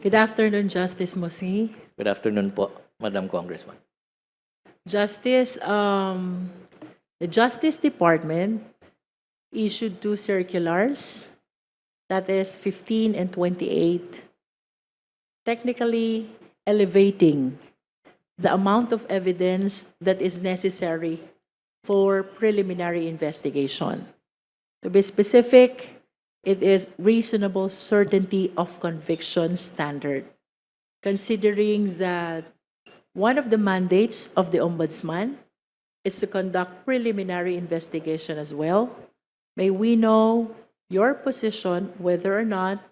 Good afternoon, Justice Musi. Good afternoon po, Madam Congressman. Justice, the Justice Department issued two circulars, that is 15 and 28, technically elevating the amount of evidence that is necessary for preliminary investigation. To be specific, it is reasonable certainty of conviction standard, considering that one of the mandates of the Ombudsman is to conduct preliminary investigation as well. May we know your position whether or not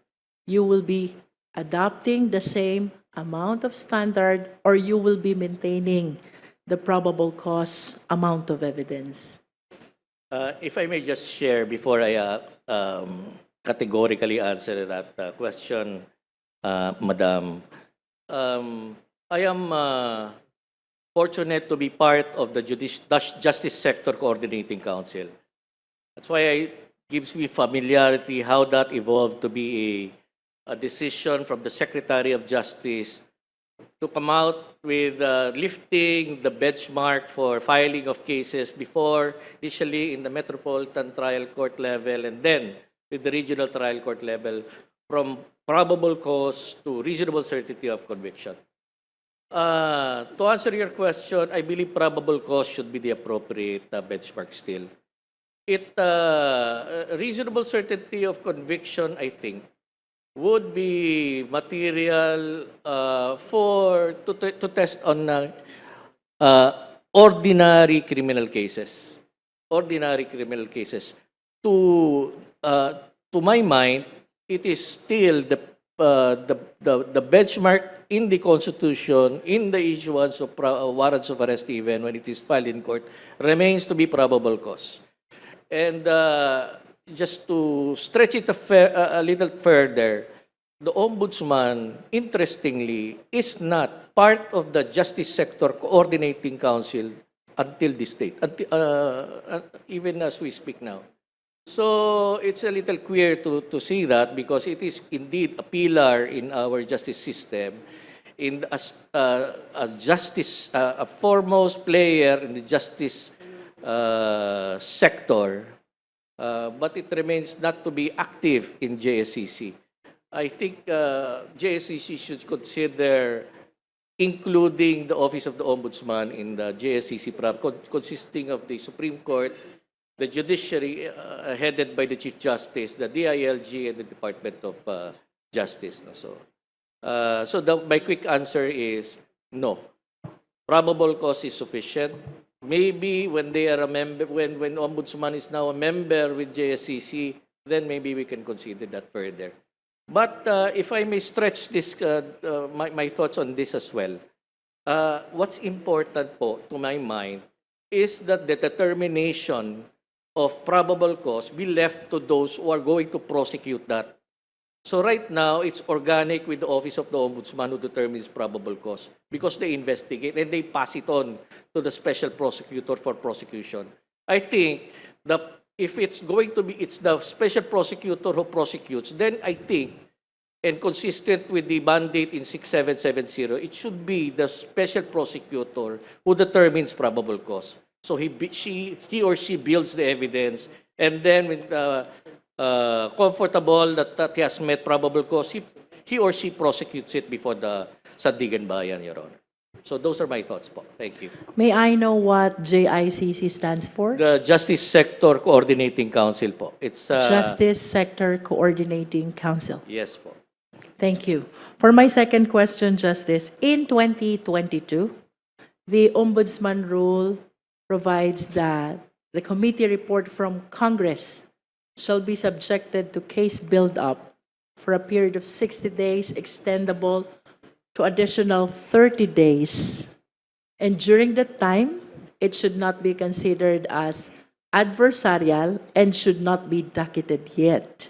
you will be adopting the same amount of standard or you will be maintaining the probable cause amount of evidence? If I may just share before I categorically answer that question, Madam, I am fortunate to be part of the Justice Sector Coordinating Council. That's why it gives me familiarity how that evolved to be a decision from the Secretary of Justice to come out with lifting the benchmark for filing of cases before, initially in the Metropolitan Trial Court level and then with the Regional Trial Court level, from probable cause to reasonable certainty of conviction. To answer your question, I believe probable cause should be the appropriate benchmark still. Reasonable certainty of conviction, I think, would be material to test on ordinary criminal cases. Ordinary criminal cases. To my mind, it is still the benchmark in the Constitution, in the issuance of warrants of arrest, even when it is filed in court, remains to be probable cause. And just to stretch it a little further, the Ombudsman, interestingly, is not part of the Justice Sector Coordinating Council until this date, even as we speak now. So it's a little queer to see that because it is indeed a pillar in our justice system, in a justice, a foremost player in the justice sector, but it remains not to be active in JSCC. I think JSCC should consider including the Office of the Ombudsman in the JSCC, consisting of the Supreme Court, the Judiciary headed by the Chief Justice, the DILG, and the Department of Justice. My quick answer is no. Probable cause is sufficient. Maybe when they are a member, when Ombudsman is now a member with JSCC, then maybe we can consider that further. But if I may stretch this, my thoughts on this as well, what's important po, to my mind, is that the determination of probable cause be left to those who are going to prosecute that. So right now, it's organic with the Office of the Ombudsman who determines probable cause because they investigate and they pass it on to the special prosecutor for prosecution. I think that if it's going to be, it's the special prosecutor who prosecutes, then I think, and consistent with the mandate in 6770, it should be the special prosecutor who determines probable cause. So he or she builds the evidence, and then when comfortable that he has met probable cause, he or she prosecutes it before the Sandigan Bayan, Your Honor. So those are my thoughts po. Thank you. May I know what JICC stands for? The Justice Sector Coordinating Council po. It's Justice Sector Coordinating Council. Yes po. Thank you. For my second question, Justice, in 2022, the Ombudsman rule provides that the committee report from Congress shall be subjected to case build-up for a period of 60 days, extendable to additional 30 days. And during that time, it should not be considered as adversarial and should not be docketed yet.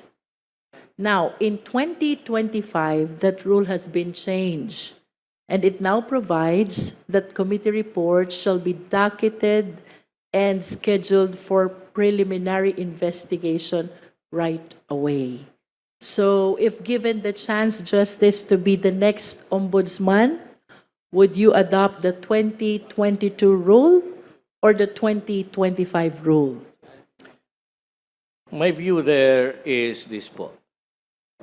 Now, in 2025, that rule has been changed, and it now provides that committee reports shall be docketed and scheduled for preliminary investigation right away. So if given the chance, Justice, to be the next ombudsman, would you adopt the 2022 rule or the 2025 rule? My view there is this po.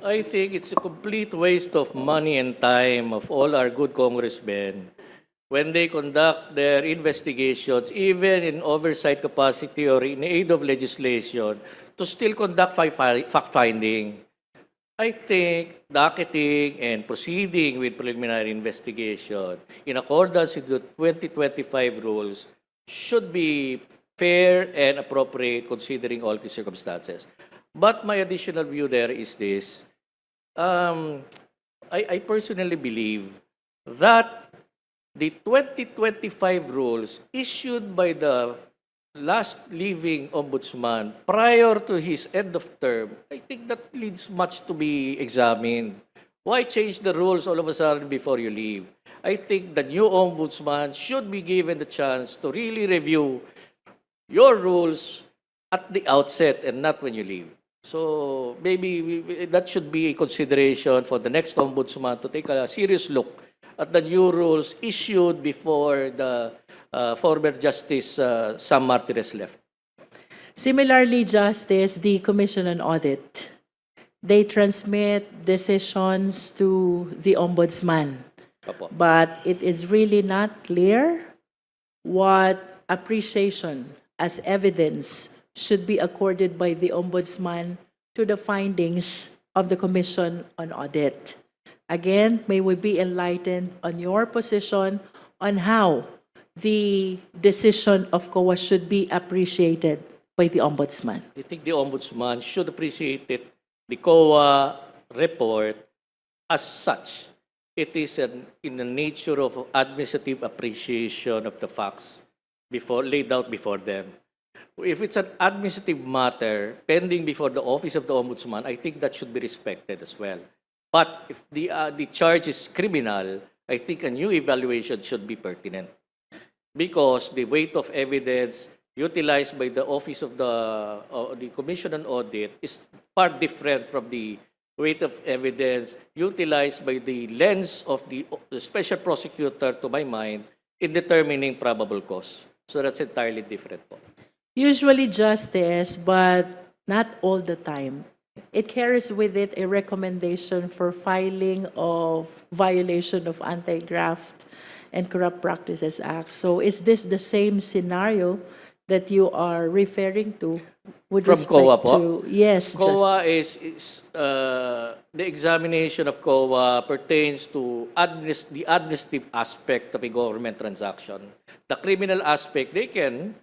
I think it's a complete waste of money and time of all our good congressmen when they conduct their investigations, even in oversight capacity or in aid of legislation, to still conduct fact-finding. I think docketing and proceeding with preliminary investigation in accordance with the 2025 rules should be fair and appropriate considering all the circumstances. But my additional view there is this. I personally believe that the 2025 rules issued by the last living ombudsman prior to his end of term, I think that leads much to be examined. Why change the rules all of a sudden before you leave? I think the new ombudsman should be given the chance to really review your rules at the outset and not when you leave. So maybe that should be a consideration for the next ombudsman to take a serious look at the new rules issued before the former Justice Sam Martinez left. Similarly, Justice, the Commission on Audit, they transmit decisions to the ombudsman, Opo. but it is really not clear what appreciation as evidence should be accorded by the ombudsman to the findings of the Commission on Audit. Again, may we be enlightened on your position on how the decision of COA should be appreciated by the ombudsman. I think the ombudsman should appreciate it, the COA report as such. It is in the nature of administrative appreciation of the facts laid out before them. If it's an administrative matter pending before the office of the ombudsman, I think that should be respected as well. But if the charge is criminal, I think a new evaluation should be pertinent because the weight of evidence utilized by the office of the Commission on Audit is far different from the weight of evidence utilized by the lens of the special prosecutor, to my mind, in determining probable cause. So that's entirely different po. Usually justice, but not all the time. It carries with it a recommendation for filing of violation of Anti-Graft and Corrupt Practices Act. So is this the same scenario that you are referring to with From respect COA po? to yes, COA Justice. is the examination of COA pertains to the administrative aspect of a government transaction. The criminal aspect, they can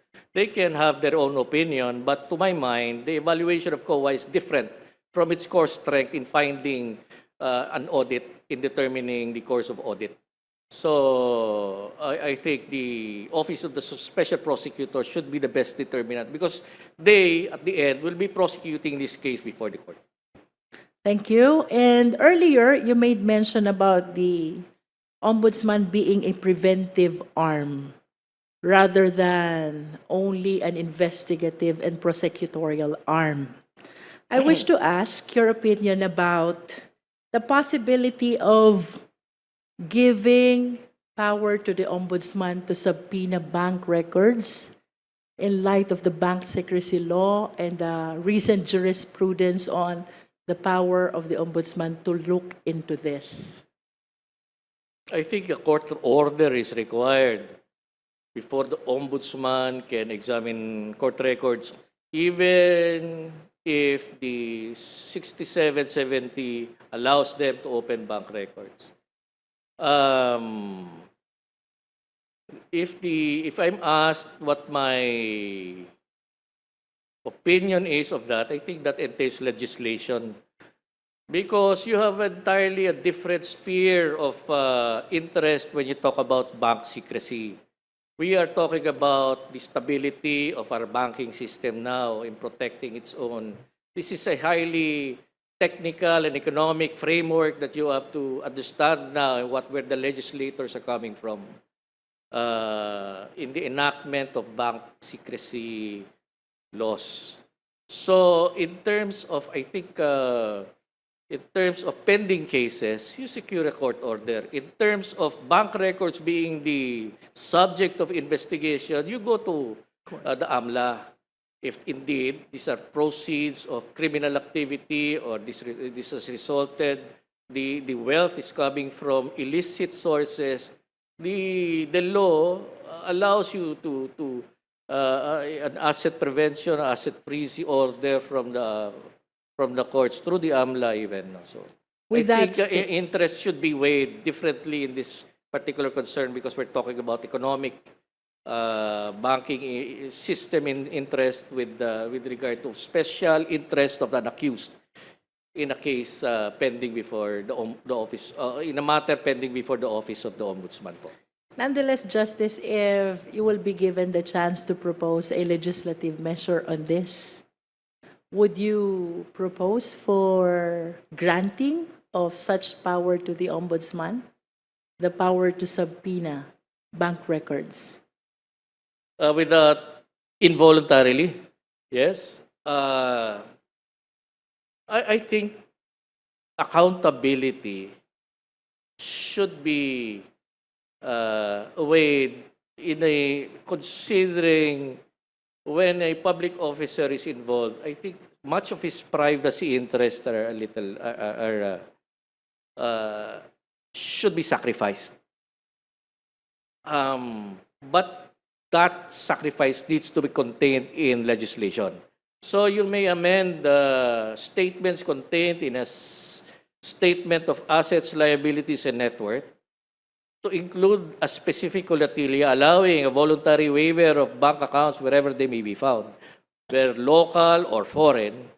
have their own opinion, but to my mind, the evaluation of COA is different from its core strength in finding an audit, in determining the course of audit. So I think the Office of the Special Prosecutor should be the best determinant because they, at the end, will be prosecuting this case before the court. Thank you. And earlier, you made mention about the ombudsman being a preventive arm rather than only an investigative and prosecutorial arm. I wish to ask your opinion about the possibility of giving power to the ombudsman to subpoena bank records in light of the bank secrecy law and the recent jurisprudence on the power of the ombudsman to look into this. I think a court order is required before the ombudsman can examine court records, even if the 6770 allows them to open bank records. If I'm asked what my opinion is of that, I think that entails legislation because you have entirely a different sphere of interest when you talk about bank secrecy. We are talking about the stability of our banking system now in protecting its own. This is a highly technical and economic framework that you have to understand now and where the legislators are coming from in the enactment of bank secrecy laws. So in terms of, I think, In terms of pending cases, you secure a court order. In terms of bank records being the subject of investigation, you go to the AMLA. If indeed these are proceeds of criminal activity or this has resulted, the wealth is coming from illicit sources, the law allows you to an asset prevention, asset freeze order from the courts through the AMLA even. No? So With I that think sta- interest should be weighed differently in this particular concern because we're talking about economic banking system in interest with regard to special interest of an accused in a case pending before the office in a matter pending before the office of the ombudsman po. Nonetheless, Justice, if you will be given the chance to propose a legislative measure on this, would you propose for granting of such power to the ombudsman, the power to subpoena bank records? Without involuntarily, yes. I think accountability should be weighed in a considering when a public officer is involved. I think much of his privacy interests are a little should be sacrificed. But that sacrifice needs to be contained in legislation. So you may amend the statements contained in a statement of assets, liabilities, and net worth to include a specific collateral allowing a voluntary waiver of bank accounts wherever they may be found, whether local or foreign.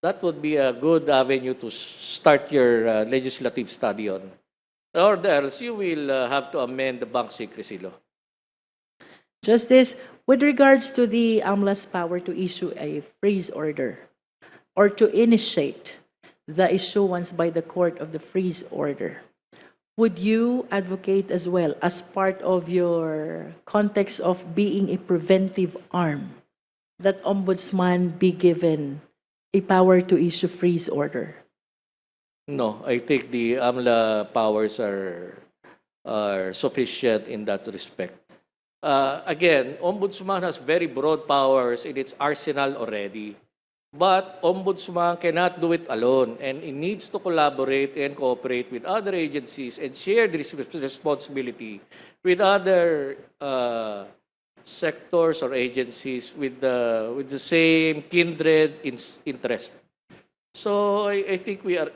That would be a good avenue to start your legislative study on. Or else you will have to amend the bank secrecy law. Justice, with regards to the AMLA's power to issue a freeze order or to initiate the issuance by the court of the freeze order, would you advocate as well as part of your context of being a preventive arm that ombudsman be given a power to issue freeze order? No, I think the AMLA powers are sufficient in that respect. Again, Ombudsman has very broad powers in its arsenal already. But Ombudsman cannot do it alone and it needs to collaborate and cooperate with other agencies and share this responsibility with other sectors or agencies with the same kindred interest. So I think we are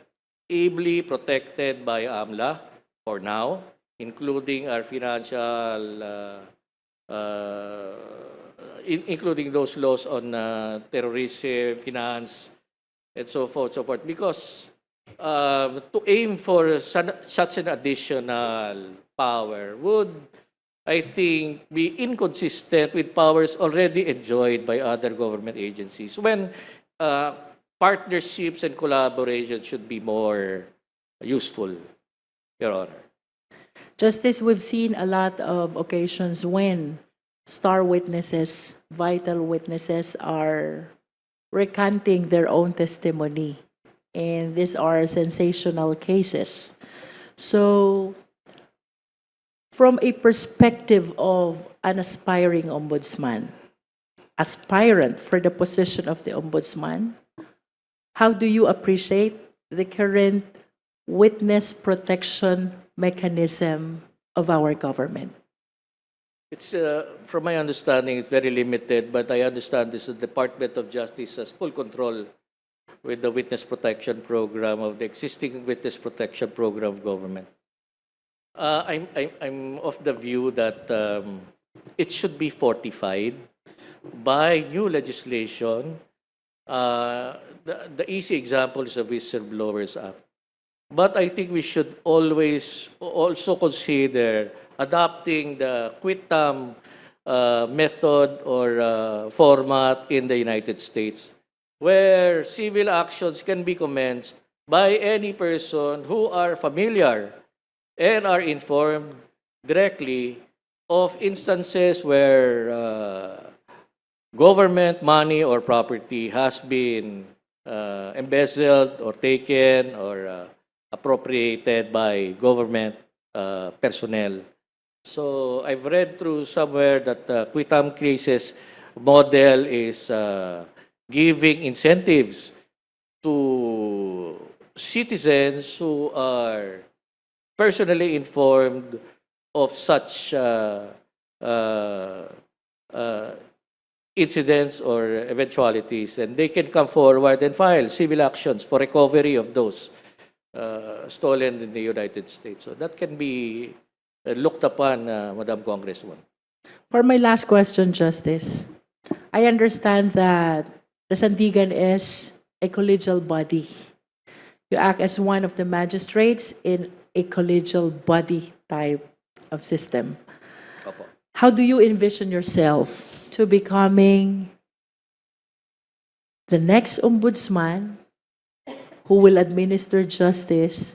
ably protected by AMLA for now, including our financial including those laws on terrorism, finance, and so forth, because to aim for such an additional power would, I think, be inconsistent with powers already enjoyed by other government agencies when partnerships and collaboration should be more useful, Your Honor. Justice, we've seen a lot of occasions when star witnesses, vital witnesses are recanting their own testimony. And these are sensational cases. So, from a perspective of an aspiring ombudsman, aspirant for the position of the ombudsman, how do you appreciate the current witness protection mechanism of our government? It's, from my understanding, it's very limited, but I understand this is the Department of Justice has full control with the witness protection program of the existing witness protection program of government. I'm of the view that it should be fortified by new legislation. The easy example is the Whistleblowers Act. But I think we should always also consider adopting the quitam method or format in the United States, where civil actions can be commenced by any person who are familiar and are informed directly of instances where government money or property has been embezzled or taken or appropriated by government personnel. So I've read through somewhere that Quitam cases model is giving incentives to citizens who are personally informed of such uh, uh, incidents or eventualities, and they can come forward and file civil actions for recovery of those stolen in the United States. So that can be looked upon, Madam Congresswoman. For my last question, Justice, I understand that the Sandigan is a collegial body. You act as one of the magistrates in a collegial body type of system. Opo. How do you envision yourself to becoming the next ombudsman who will administer justice,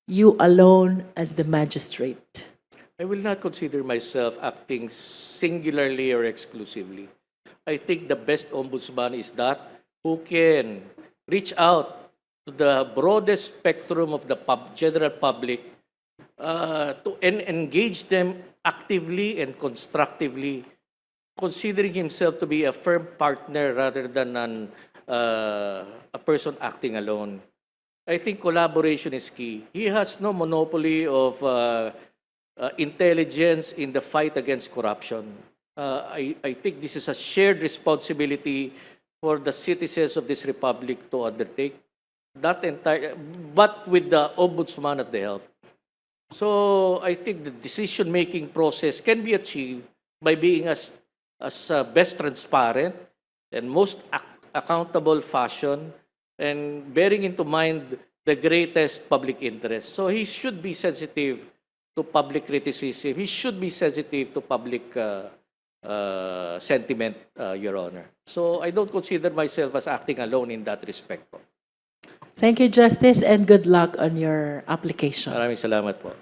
you alone as the magistrate? I will not consider myself acting singularly or exclusively. I think the best ombudsman is that who can reach out to the broadest spectrum of the general public to engage them actively and constructively, considering himself to be a firm partner rather than a person acting alone. I think collaboration is key. He has no monopoly of intelligence in the fight against corruption. I think this is a shared responsibility for the citizens of this republic to undertake. That entire, but with the ombudsman at the help. So I think the decision-making process can be achieved by being as best transparent and most accountable fashion, and bearing into mind the greatest public interest. So he should be sensitive to public criticism. He should be sensitive to public sentiment, Your Honor. So I don't consider myself as acting alone in that respect po. Thank you, Justice, and good luck on your application. Maraming salamat po.